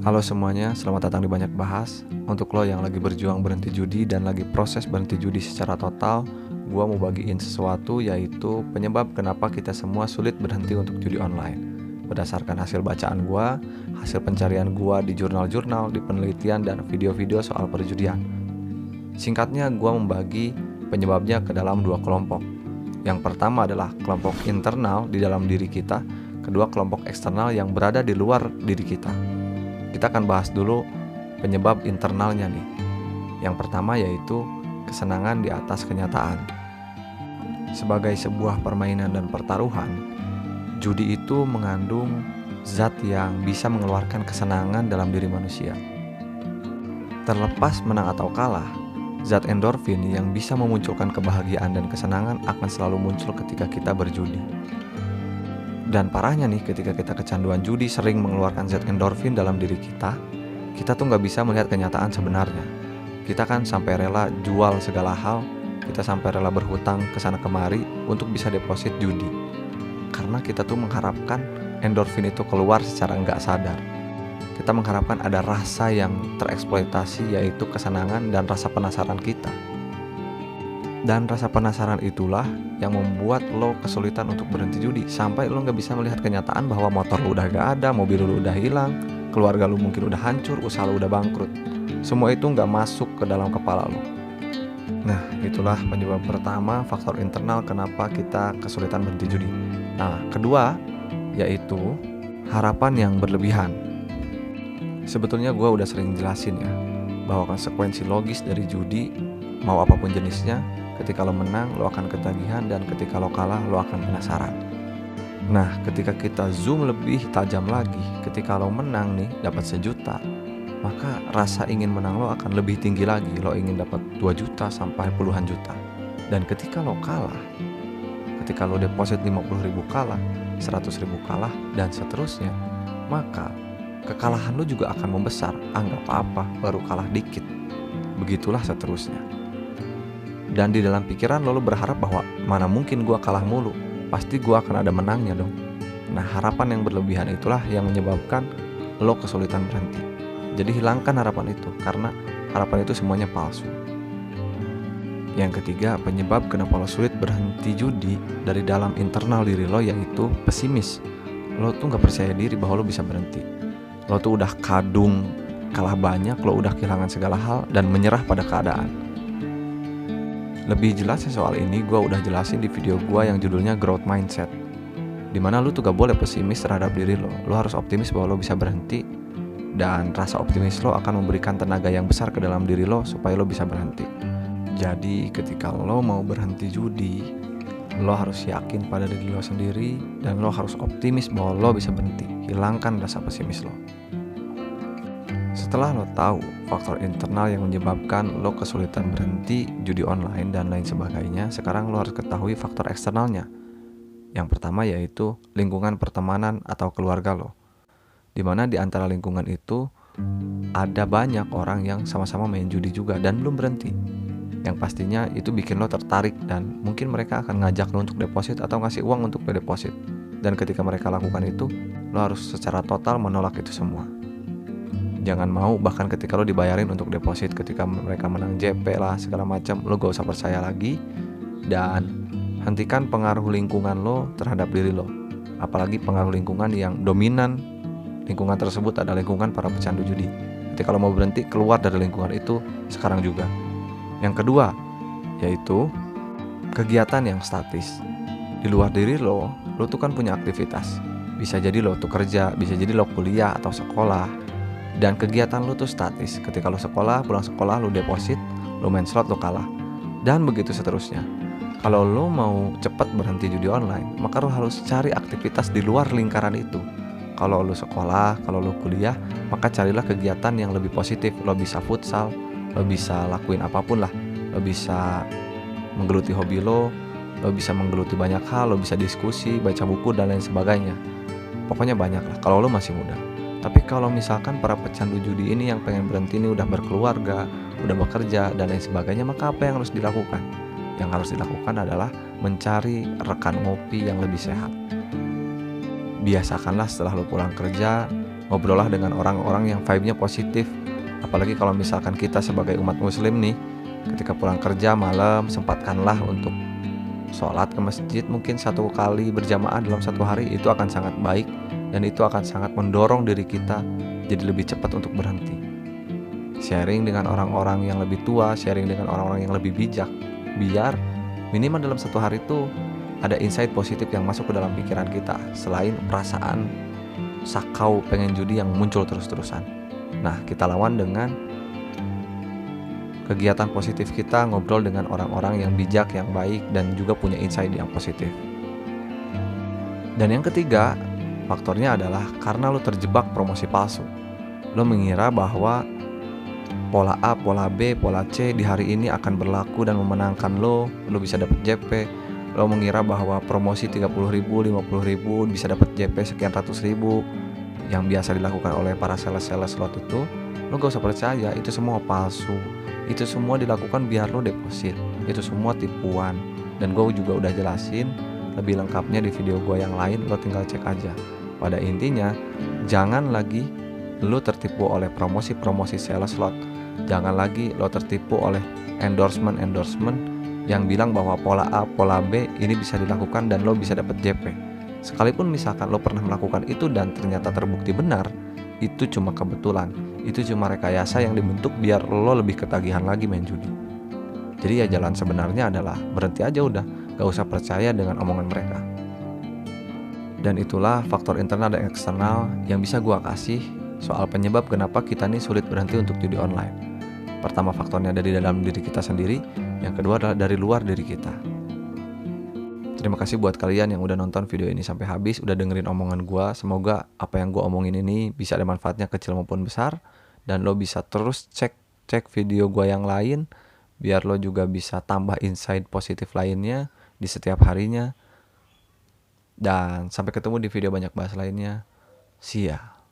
Halo semuanya, selamat datang di Banyak Bahas. Untuk lo yang lagi berjuang berhenti judi dan lagi proses berhenti judi secara total, gua mau bagiin sesuatu, yaitu penyebab kenapa kita semua sulit berhenti untuk judi online. Berdasarkan hasil bacaan gua, hasil pencarian gua di jurnal-jurnal, di penelitian dan video-video soal perjudian. Singkatnya, gua membagi penyebabnya ke dalam dua kelompok. Yang pertama adalah kelompok internal di dalam diri kita, kedua kelompok eksternal yang berada di luar diri kita. Kita akan bahas dulu penyebab internalnya nih. Yang pertama yaitu kesenangan di atas kenyataan. Sebagai sebuah permainan dan pertaruhan, judi itu mengandung zat yang bisa mengeluarkan kesenangan dalam diri manusia. Terlepas menang atau kalah, zat endorfin yang bisa memunculkan kebahagiaan dan kesenangan akan selalu muncul ketika kita berjudi. Dan parahnya nih, ketika kita kecanduan judi sering mengeluarkan zat endorfin dalam diri kita tuh nggak bisa melihat kenyataan sebenarnya. Kita kan sampai rela jual segala hal, kita sampai rela berhutang kesana kemari untuk bisa deposit judi. Karena kita tuh mengharapkan endorfin itu keluar secara nggak sadar. Kita mengharapkan ada rasa yang tereksploitasi, yaitu kesenangan dan rasa penasaran kita. Dan rasa penasaran itulah yang membuat lo kesulitan untuk berhenti judi, sampai lo gak bisa melihat kenyataan bahwa motor lo udah gak ada, mobil lo udah hilang, keluarga lo mungkin udah hancur, usaha lo udah bangkrut. Semua itu gak masuk ke dalam kepala lo. Nah, itulah penyebab pertama, faktor internal kenapa kita kesulitan berhenti judi. Nah, kedua yaitu harapan yang berlebihan. Sebetulnya gue udah sering jelasin ya, bahwa konsekuensi logis dari judi, mau apapun jenisnya, ketika lo menang, lo akan ketagihan, dan ketika lo kalah, lo akan penasaran. Nah, ketika kita zoom lebih tajam lagi, ketika lo menang nih, dapat 1 juta, maka rasa ingin menang lo akan lebih tinggi lagi. Lo ingin dapat 2 juta sampai puluhan juta. Dan ketika lo kalah, ketika lo deposit 50.000 kalah, 100.000 kalah, dan seterusnya, maka kekalahan lo juga akan membesar. Anggap apa, baru kalah dikit. Begitulah seterusnya. Dan di dalam pikiran lo berharap bahwa mana mungkin gue kalah mulu, pasti gue akan ada menangnya dong. Nah, harapan yang berlebihan itulah yang menyebabkan lo kesulitan berhenti. Jadi hilangkan harapan itu, karena harapan itu semuanya palsu. Yang ketiga, penyebab kenapa lo sulit berhenti judi dari dalam internal diri lo, yaitu pesimis. Lo tuh gak percaya diri bahwa lo bisa berhenti. Lo tuh udah kadung kalah banyak, lo udah kehilangan segala hal dan menyerah pada keadaan. Lebih jelasnya soal ini gue udah jelasin di video gue yang judulnya Growth Mindset, dimana lu tuh gak boleh pesimis terhadap diri lo. Lo harus optimis bahwa lo bisa berhenti, dan rasa optimis lo akan memberikan tenaga yang besar ke dalam diri lo supaya lo bisa berhenti. Jadi ketika lo mau berhenti judi, lo harus yakin pada diri lo sendiri, dan lo harus optimis bahwa lo bisa berhenti. Hilangkan rasa pesimis lo. Setelah lo tahu faktor internal yang menyebabkan lo kesulitan berhenti judi online dan lain sebagainya, sekarang lo harus ketahui faktor eksternalnya. Yang pertama yaitu lingkungan pertemanan atau keluarga lo, dimana di antara lingkungan itu ada banyak orang yang sama-sama main judi juga dan belum berhenti. Yang pastinya itu bikin lo tertarik, dan mungkin mereka akan ngajak lo untuk deposit atau ngasih uang untuk deposit. Dan ketika mereka lakukan itu, lo harus secara total menolak itu semua. Jangan mau, bahkan ketika lo dibayarin untuk deposit, ketika mereka menang JP lah segala macam, lo gak usah percaya lagi. Dan hentikan pengaruh lingkungan lo terhadap diri lo, apalagi pengaruh lingkungan yang dominan. Lingkungan tersebut adalah lingkungan para pecandu judi. Ketika lo mau berhenti, keluar dari lingkungan itu sekarang juga. Yang kedua yaitu kegiatan yang statis. Di luar diri lo tuh kan punya aktivitas. Bisa jadi lo tuh kerja, bisa jadi lo kuliah atau sekolah. Dan kegiatan lo tuh statis. Ketika lo sekolah, pulang sekolah, lo deposit, lo main slot, lo kalah, dan begitu seterusnya. Kalau lo mau cepat berhenti judi online, maka lo harus cari aktivitas di luar lingkaran itu. Kalau lo sekolah, kalau lo kuliah, maka carilah kegiatan yang lebih positif. Lo bisa futsal, lo bisa lakuin apapun lah. Lo bisa menggeluti hobi lo bisa menggeluti banyak hal, lo bisa diskusi, baca buku, dan lain sebagainya. Pokoknya banyak lah kalau lo masih muda. Tapi kalau misalkan para pecandu judi ini yang pengen berhenti ini udah berkeluarga, udah bekerja, dan lain sebagainya, maka apa yang harus dilakukan? Yang harus dilakukan adalah mencari rekan ngopi yang lebih sehat. Biasakanlah setelah lo pulang kerja, Ngobrollah dengan orang-orang yang vibe-nya positif. Apalagi kalau misalkan kita sebagai umat muslim nih, ketika pulang kerja malam, sempatkanlah untuk sholat ke masjid mungkin 1 kali berjamaah dalam 1 hari. Itu akan sangat baik dan itu akan sangat mendorong diri kita jadi lebih cepat untuk berhenti. Sharing dengan orang-orang yang lebih tua, sharing dengan orang-orang yang lebih bijak, biar minimal dalam 1 hari itu ada insight positif yang masuk ke dalam pikiran kita, selain perasaan sakau pengen judi yang muncul terus-terusan. Nah, kita lawan dengan kegiatan positif kita, ngobrol dengan orang-orang yang bijak, yang baik, dan juga punya insight yang positif. Dan yang ketiga, faktornya adalah karena lo terjebak promosi palsu. Lo mengira bahwa pola A, pola B, pola C di hari ini akan berlaku dan memenangkan lo bisa dapat JP. Lo mengira bahwa promosi 30.000, 50.000 bisa dapat JP sekian ratus ribu yang biasa dilakukan oleh para sales-sales slot itu. Lo gak usah percaya, itu semua palsu. Itu semua dilakukan biar lo deposit. Itu semua tipuan. Dan gue juga udah jelasin lebih lengkapnya di video gue yang lain, lo tinggal cek aja. Pada intinya, jangan lagi lo tertipu oleh promosi-promosi sales slot. Jangan lagi lo tertipu oleh endorsement yang bilang bahwa pola A, pola B ini bisa dilakukan dan lo bisa dapat JP. Sekalipun misalkan lo pernah melakukan itu dan ternyata terbukti benar, itu cuma kebetulan. Itu cuma rekayasa yang dibentuk biar lo lebih ketagihan lagi main judi. Jadi ya jalan sebenarnya adalah berhenti aja udah, gak usah percaya dengan omongan mereka. Dan itulah faktor internal dan eksternal yang bisa gua kasih soal penyebab kenapa kita nih sulit berhenti untuk judi online. Pertama, faktornya dari dalam diri kita sendiri. Yang kedua adalah dari luar diri kita. Terima kasih buat kalian yang udah nonton video ini sampai habis, udah dengerin omongan gua. Semoga apa yang gua omongin ini bisa ada manfaatnya kecil maupun besar. Dan lo bisa terus cek video gua yang lain, biar lo juga bisa tambah insight positif lainnya di setiap harinya. Dan sampai ketemu di video banyak bahas lainnya. See ya.